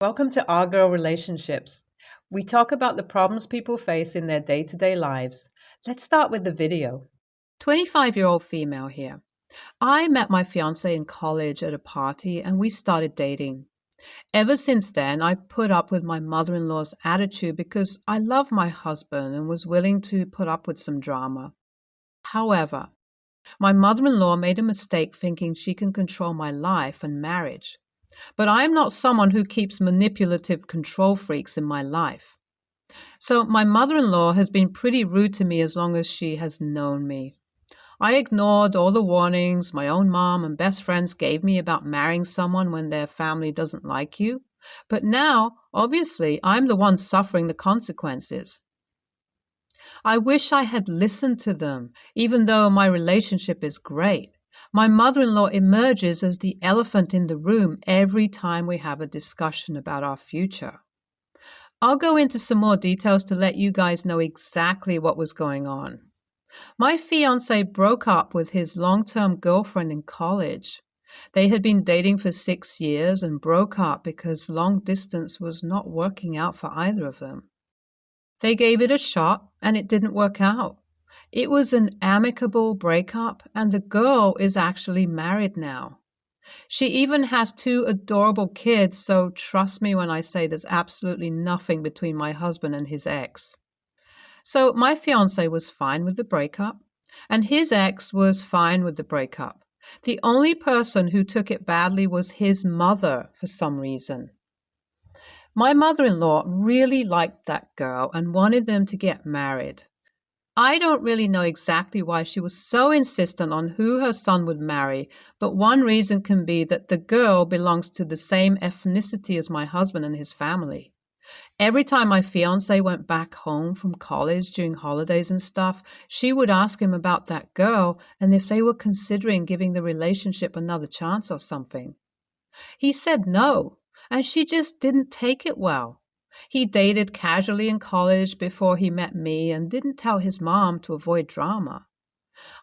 Welcome to Our Girl Relationships. We talk about the problems people face in their day-to-day lives. Let's start with the video. 25-year-old female here. I met my fiance in college at a party and we started dating. Ever since then, I've put up with my mother-in-law's attitude because I love my husband and was willing to put up with some drama. However, my mother-in-law made a mistake thinking she can control my life and marriage. But I am not someone who keeps manipulative control freaks in my life. So my mother-in-law has been pretty rude to me as long as she has known me. I ignored all the warnings my own mom and best friends gave me about marrying someone when their family doesn't like you. But now, obviously, I'm the one suffering the consequences. I wish I had listened to them, even though my relationship is great. My mother-in-law emerges as the elephant in the room every time we have a discussion about our future. I'll go into some more details to let you guys know exactly what was going on. My fiancé broke up with his long-term girlfriend in college. They had been dating for 6 years and broke up because long distance was not working out for either of them. They gave it a shot and it didn't work out. It was an amicable breakup, and the girl is actually married now. She even has 2 adorable kids, so trust me when I say there's absolutely nothing between my husband and his ex. So my fiancé was fine with the breakup, and his ex was fine with the breakup. The only person who took it badly was his mother for some reason. My mother-in-law really liked that girl and wanted them to get married. I don't really know exactly why she was so insistent on who her son would marry, but one reason can be that the girl belongs to the same ethnicity as my husband and his family. Every time my fiancé went back home from college during holidays and stuff, she would ask him about that girl and if they were considering giving the relationship another chance or something. He said no, and she just didn't take it well. He dated casually in college before he met me and didn't tell his mom to avoid drama.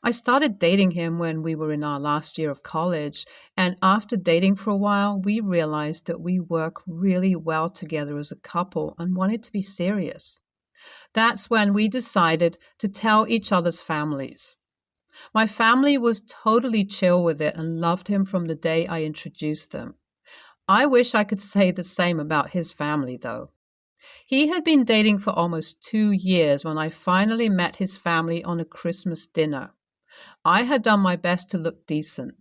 I started dating him when we were in our last year of college, and after dating for a while, we realized that we work really well together as a couple and wanted to be serious. That's when we decided to tell each other's families. My family was totally chill with it and loved him from the day I introduced them. I wish I could say the same about his family, though. He had been dating for almost 2 years when I finally met his family on a Christmas dinner. I had done my best to look decent.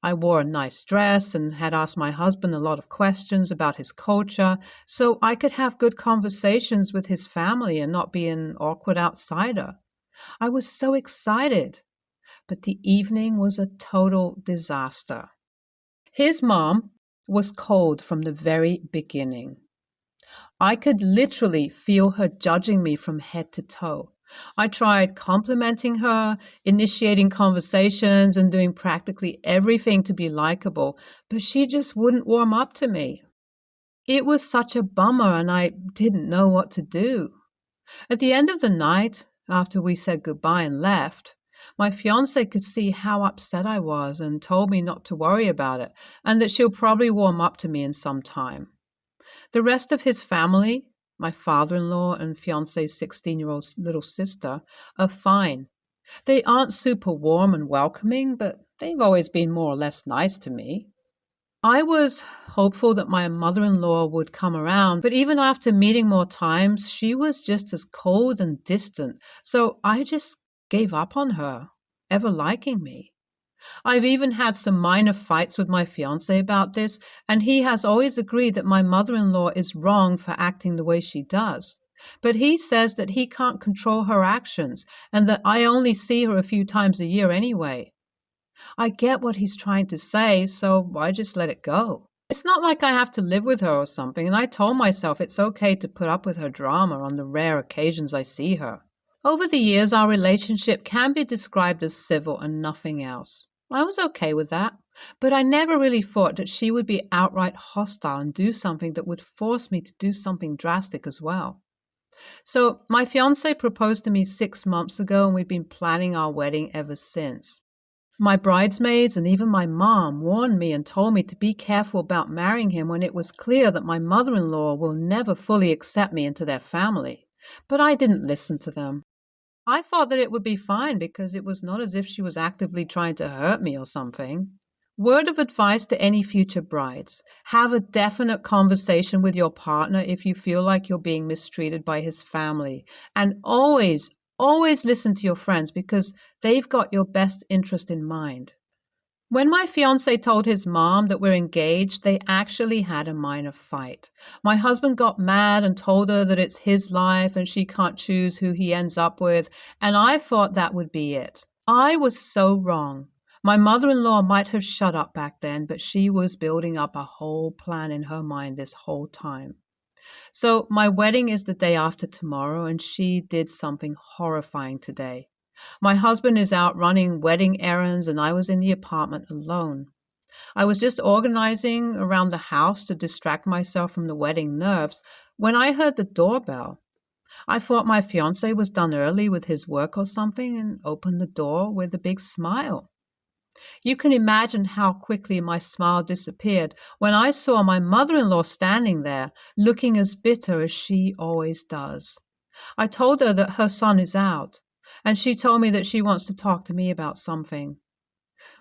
I wore a nice dress and had asked my husband a lot of questions about his culture so I could have good conversations with his family and not be an awkward outsider. I was so excited, but the evening was a total disaster. His mom was cold from the very beginning. I could literally feel her judging me from head to toe. I tried complimenting her, initiating conversations, and doing practically everything to be likable, but she just wouldn't warm up to me. It was such a bummer, and I didn't know what to do. At the end of the night, after we said goodbye and left, my fiancé could see how upset I was and told me not to worry about it, and that she'll probably warm up to me in some time. The rest of his family, my father-in-law and fiancé's 16-year-old little sister, are fine. They aren't super warm and welcoming, but they've always been more or less nice to me. I was hopeful that my mother-in-law would come around, but even after meeting more times, she was just as cold and distant, so I just gave up on her ever liking me. I've even had some minor fights with my fiancé about this, and he has always agreed that my mother-in-law is wrong for acting the way she does. But he says that he can't control her actions, and that I only see her a few times a year anyway. I get what he's trying to say, so I just let it go. It's not like I have to live with her or something, and I told myself it's okay to put up with her drama on the rare occasions I see her. Over the years, our relationship can be described as civil and nothing else. I was okay with that, but I never really thought that she would be outright hostile and do something that would force me to do something drastic as well. So my fiancé proposed to me 6 months ago, and we've been planning our wedding ever since. My bridesmaids and even my mom warned me and told me to be careful about marrying him when it was clear that my mother-in-law will never fully accept me into their family. But I didn't listen to them. I thought that it would be fine because it was not as if she was actively trying to hurt me or something. Word of advice to any future brides: have a definite conversation with your partner if you feel like you're being mistreated by his family. And always, always listen to your friends because they've got your best interest in mind. When my fiance told his mom that we're engaged, they actually had a minor fight. My husband got mad and told her that it's his life and she can't choose who he ends up with, and I thought that would be it. I was so wrong. My mother-in-law might have shut up back then, but she was building up a whole plan in her mind this whole time. So my wedding is the day after tomorrow, and she did something horrifying today. My husband is out running wedding errands, and I was in the apartment alone. I was just organizing around the house to distract myself from the wedding nerves when I heard the doorbell. I thought my fiancé was done early with his work or something and opened the door with a big smile. You can imagine how quickly my smile disappeared when I saw my mother-in-law standing there, looking as bitter as she always does. I told her that her son is out, and she told me that she wants to talk to me about something.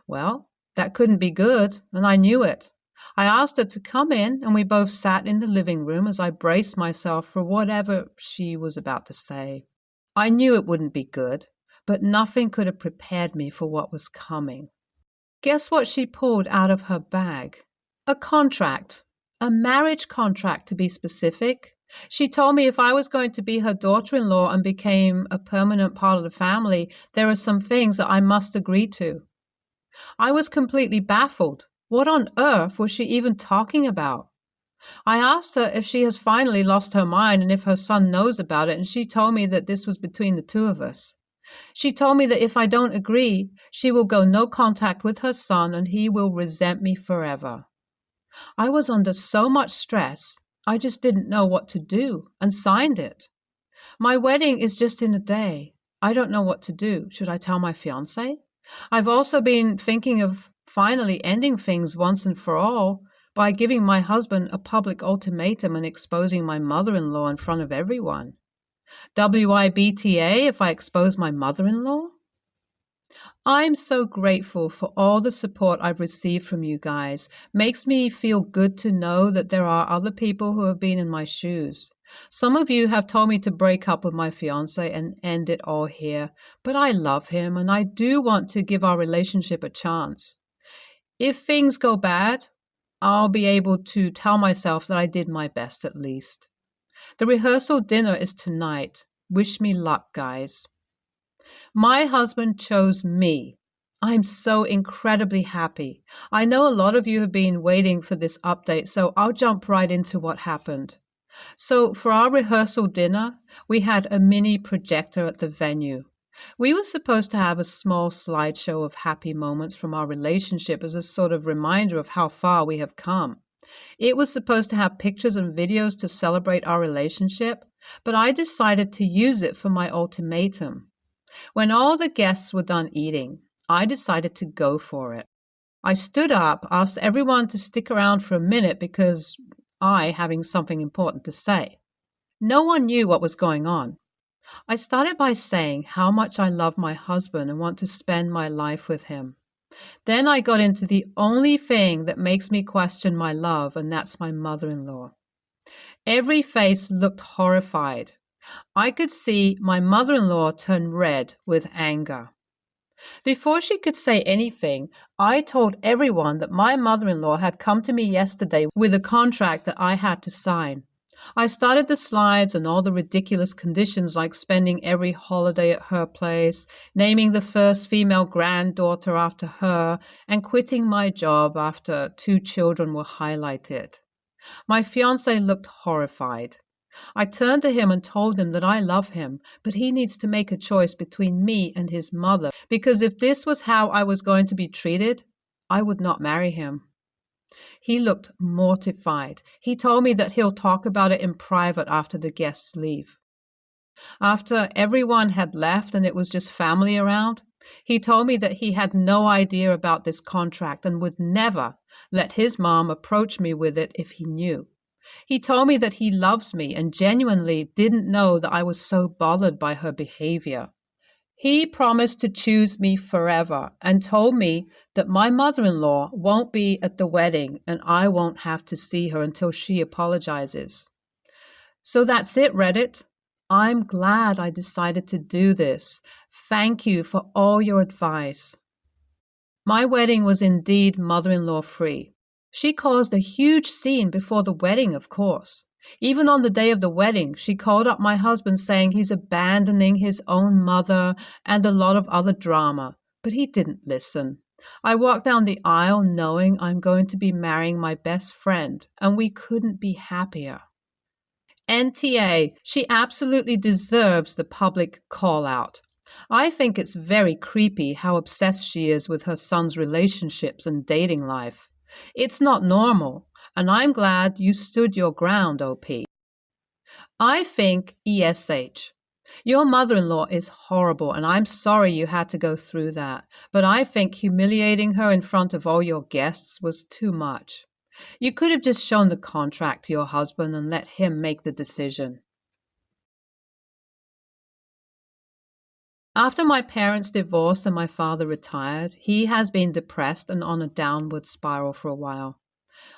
Well, that couldn't be good, and I knew it. I asked her to come in, and we both sat in the living room as I braced myself for whatever she was about to say. I knew it wouldn't be good, but nothing could have prepared me for what was coming. Guess what she pulled out of her bag? A contract. A marriage contract, to be specific. She told me if I was going to be her daughter-in-law and became a permanent part of the family, there are some things that I must agree to. I was completely baffled. What on earth was she even talking about? I asked her if she has finally lost her mind and if her son knows about it, and she told me that this was between the two of us. She told me that if I don't agree, she will go no contact with her son and he will resent me forever. I was under so much stress, I just didn't know what to do and signed it. My wedding is just in a day. I don't know what to do. Should I tell my fiancé? I've also been thinking of finally ending things once and for all by giving my husband a public ultimatum and exposing my mother-in-law in front of everyone. WIBTA if I expose my mother-in-law? I'm so grateful for all the support I've received from you guys. Makes me feel good to know that there are other people who have been in my shoes. Some of you have told me to break up with my fiancé and end it all here, but I love him and I do want to give our relationship a chance. If things go bad, I'll be able to tell myself that I did my best at least. The rehearsal dinner is tonight. Wish me luck, guys. My husband chose me. I'm so incredibly happy. I know a lot of you have been waiting for this update, so I'll jump right into what happened. So for our rehearsal dinner, we had a mini projector at the venue. We were supposed to have a small slideshow of happy moments from our relationship as a sort of reminder of how far we have come. It was supposed to have pictures and videos to celebrate our relationship, but I decided to use it for my ultimatum. When all the guests were done eating, I decided to go for it. I stood up, asked everyone to stick around for a minute because having something important to say. No one knew what was going on. I started by saying how much I love my husband and want to spend my life with him. Then I got into the only thing that makes me question my love, and that's my mother-in-law. Every face looked horrified. I could see my mother-in-law turn red with anger. Before she could say anything, I told everyone that my mother-in-law had come to me yesterday with a contract that I had to sign. I started the slides and all the ridiculous conditions like spending every holiday at her place, naming the first female granddaughter after her, and quitting my job after 2 children were highlighted. My fiancé looked horrified. I turned to him and told him that I love him, but he needs to make a choice between me and his mother, because if this was how I was going to be treated, I would not marry him. He looked mortified. He told me that he'll talk about it in private after the guests leave. After everyone had left and it was just family around, He told me that he had no idea about this contract and would never let his mom approach me with it if he knew. He told me that he loves me and genuinely didn't know that I was so bothered by her behavior. He promised to choose me forever and told me that my mother-in-law won't be at the wedding and I won't have to see her until she apologizes. So that's it, Reddit. I'm glad I decided to do this. Thank you for all your advice. My wedding was indeed mother-in-law free. She caused a huge scene before the wedding, of course. Even on the day of the wedding, she called up my husband saying he's abandoning his own mother and a lot of other drama, but he didn't listen. I walked down the aisle knowing I'm going to be marrying my best friend, and we couldn't be happier. NTA, she absolutely deserves the public call-out. I think it's very creepy how obsessed she is with her son's relationships and dating life. It's not normal, and I'm glad you stood your ground, OP. I think ESH. Your mother-in-law is horrible, and I'm sorry you had to go through that, but I think humiliating her in front of all your guests was too much. You could have just shown the contract to your husband and let him make the decision. After my parents divorced and my father retired, he has been depressed and on a downward spiral for a while.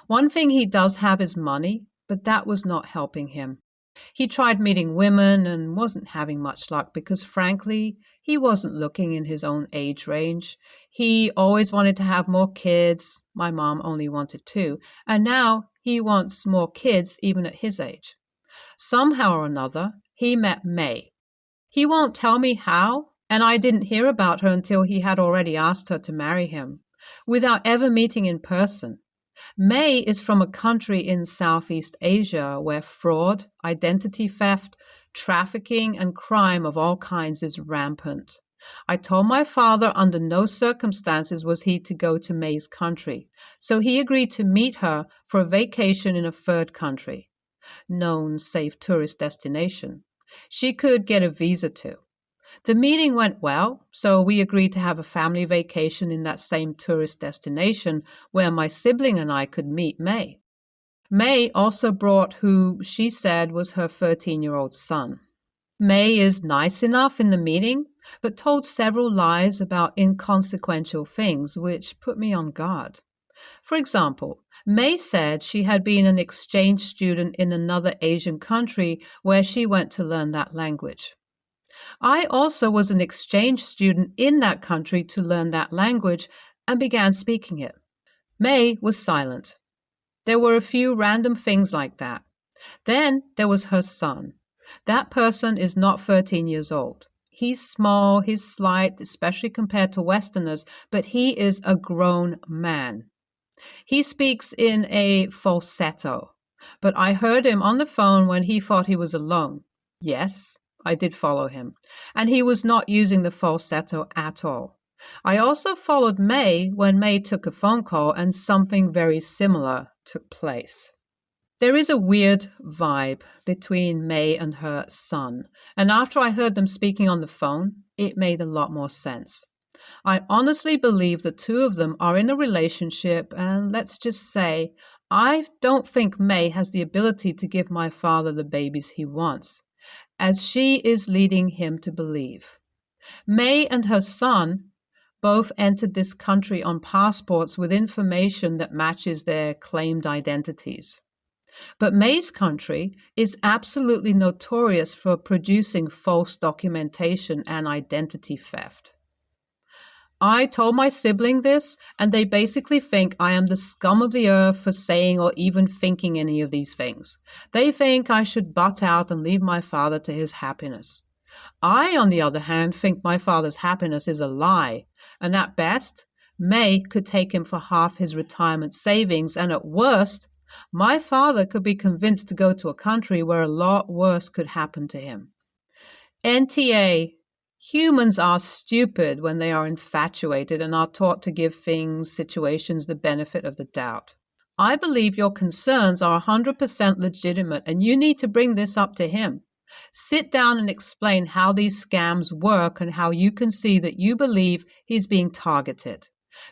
One thing he does have is money, but that was not helping him. He tried meeting women and wasn't having much luck because, frankly, he wasn't looking in his own age range. He always wanted to have more kids. My mom only wanted 2, and now he wants more kids even at his age. Somehow or another, he met May. He won't tell me how, and I didn't hear about her until he had already asked her to marry him, without ever meeting in person. May is from a country in Southeast Asia where fraud, identity theft, trafficking, and crime of all kinds is rampant. I told my father under no circumstances was he to go to May's country, so he agreed to meet her for a vacation in a third country, known safe tourist destination. She could get a visa to. The meeting went well, so we agreed to have a family vacation in that same tourist destination where my sibling and I could meet May. May also brought who she said was her 13-year-old son. May is nice enough in the meeting, but told several lies about inconsequential things, which put me on guard. For example, May said she had been an exchange student in another Asian country where she went to learn that language. I also was an exchange student in that country to learn that language and began speaking it. May was silent. There were a few random things like that. Then there was her son. That person is not 13 years old. He's small, he's slight, especially compared to Westerners, but he is a grown man. He speaks in a falsetto, but I heard him on the phone when he thought he was alone. Yes, I did follow him, and he was not using the falsetto at all. I also followed May when May took a phone call and something very similar took place. There is a weird vibe between May and her son, and after I heard them speaking on the phone, it made a lot more sense. I honestly believe the two of them are in a relationship, and let's just say, I don't think May has the ability to give my father the babies he wants, as she is leading him to believe. May and her son both entered this country on passports with information that matches their claimed identities. But May's country is absolutely notorious for producing false documentation and identity theft. I told my sibling this, and they basically think I am the scum of the earth for saying or even thinking any of these things. They think I should butt out and leave my father to his happiness. I, on the other hand, think my father's happiness is a lie, and at best, May could take him for half his retirement savings, and at worst, my father could be convinced to go to a country where a lot worse could happen to him. NTA. Humans are stupid when they are infatuated and are taught to give things, situations, the benefit of the doubt. I believe your concerns are 100% legitimate and you need to bring this up to him. Sit down and explain how these scams work and how you can see that you believe he's being targeted.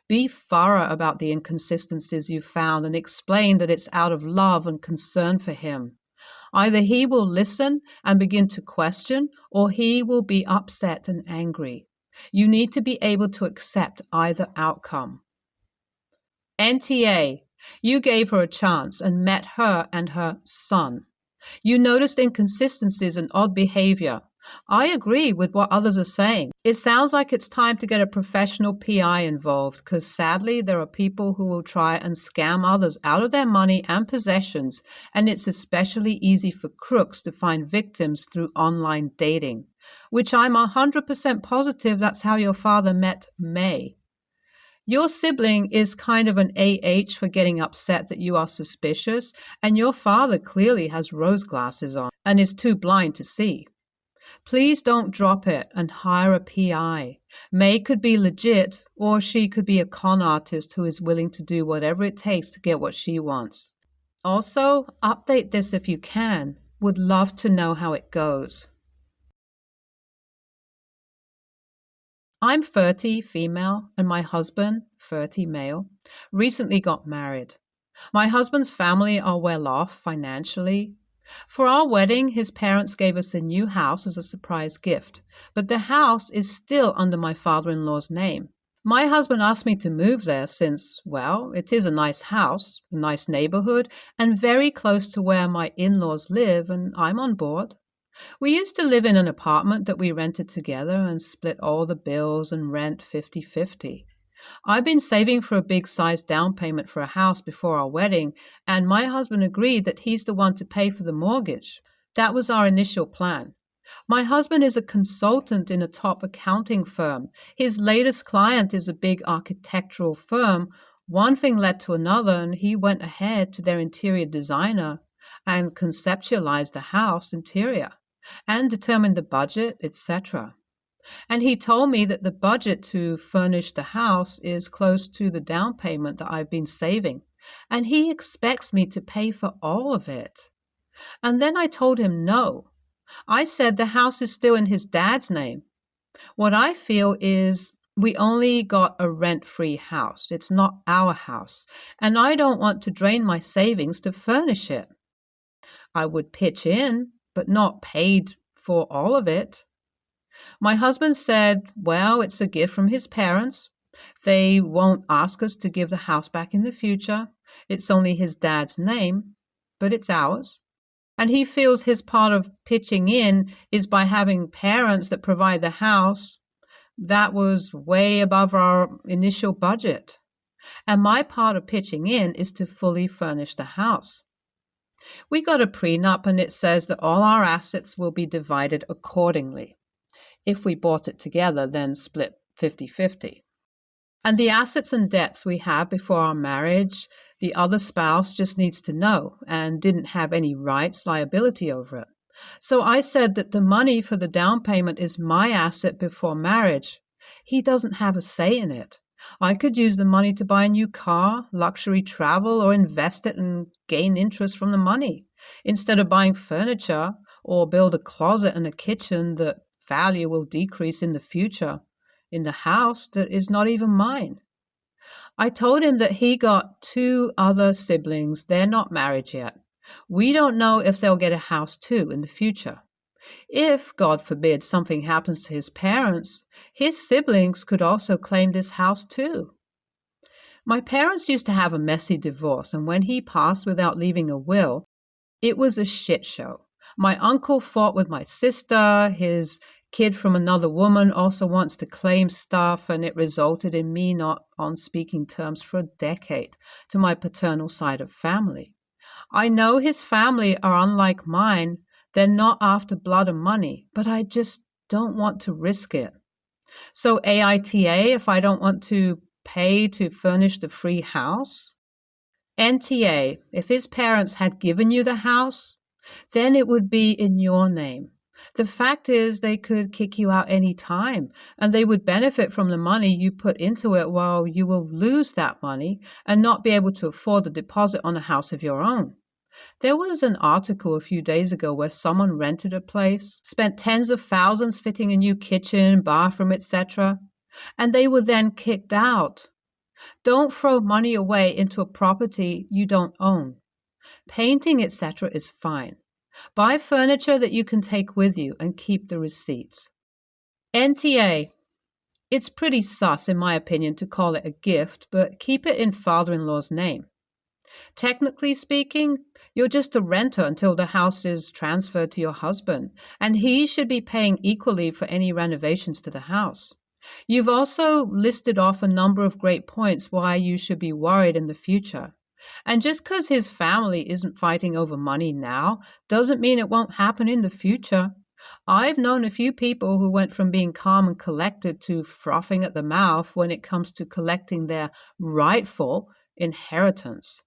Be thorough about the inconsistencies you've found and explain that it's out of love and concern for him. Either he will listen and begin to question, or he will be upset and angry. You need to be able to accept either outcome. NTA, you gave her a chance and met her and her son. You noticed inconsistencies and odd behavior. I agree with what others are saying. It sounds like it's time to get a professional PI involved because sadly there are people who will try and scam others out of their money and possessions, and it's especially easy for crooks to find victims through online dating, which I'm 100% positive that's how your father met May. Your sibling is kind of an AH for getting upset that you are suspicious, and your father clearly has rose glasses on and is too blind to see. Please don't drop it and hire a PI. May could be legit, or she could be a con artist who is willing to do whatever it takes to get what she wants. Also, update this if you can. Would love to know how it goes. I'm 30, female, and my husband, 30, male, recently got married. My husband's family are well off financially. For our wedding, his parents gave us a new house as a surprise gift, but the house is still under my father-in-law's name. My husband asked me to move there since, well, it is a nice house, a nice neighborhood, and very close to where my in-laws live, and I'm on board. We used to live in an apartment that we rented together and split all the bills and rent 50-50. I've been saving for a big-sized down payment for a house before our wedding, and my husband agreed that he's the one to pay for the mortgage. That was our initial plan. My husband is a consultant in a top accounting firm. His latest client is a big architectural firm. One thing led to another, and he went ahead to their interior designer and conceptualized the house interior and determined the budget, etc. And he told me that the budget to furnish the house is close to the down payment that I've been saving, and he expects me to pay for all of it. And then I told him no. I said the house is still in his dad's name. What I feel is we only got a rent-free house. It's not our house, and I don't want to drain my savings to furnish it. I would pitch in, but not paid for all of it. My husband said, well, it's a gift from his parents. They won't ask us to give the house back in the future. It's only his dad's name, but it's ours. And he feels his part of pitching in is by having parents that provide the house. That was way above our initial budget. And my part of pitching in is to fully furnish the house. We got a prenup, and it says that all our assets will be divided accordingly. If we bought it together, then split 50-50. And the assets and debts we have before our marriage, the other spouse just needs to know and didn't have any rights, liability over it. So I said that the money for the down payment is my asset before marriage. He doesn't have a say in it. I could use the money to buy a new car, luxury travel, or invest it and gain interest from the money, instead of buying furniture or build a closet and a kitchen that value will decrease in the future in the house that is not even mine. I told him that he got 2 other siblings. They're not married yet. We don't know if they'll get a house too in the future. If, God forbid, something happens to his parents, his siblings could also claim this house too. My parents used to have a messy divorce, and when he passed without leaving a will, it was a shit show. My uncle fought with my sister. His kid from another woman also wants to claim stuff, and it resulted in me not on speaking terms for a decade to my paternal side of family. I know his family are unlike mine. They're not after blood and money, but I just don't want to risk it. So AITA if I don't want to pay to furnish the free house? NTA, if his parents had given you the house, then it would be in your name. The fact is they could kick you out any time, and they would benefit from the money you put into it while you will lose that money and not be able to afford the deposit on a house of your own. There was an article a few days ago where someone rented a place, spent tens of thousands fitting a new kitchen, bathroom, etc., and they were then kicked out. Don't throw money away into a property you don't own. Painting, etc. is fine. Buy furniture that you can take with you and keep the receipts. NTA. It's pretty sus, in my opinion, to call it a gift, but keep it in father-in-law's name. Technically speaking, you're just a renter until the house is transferred to your husband, and he should be paying equally for any renovations to the house. You've also listed off a number of great points why you should be worried in the future. And just because his family isn't fighting over money now doesn't mean it won't happen in the future. I've known a few people who went from being calm and collected to frothing at the mouth when it comes to collecting their rightful inheritance.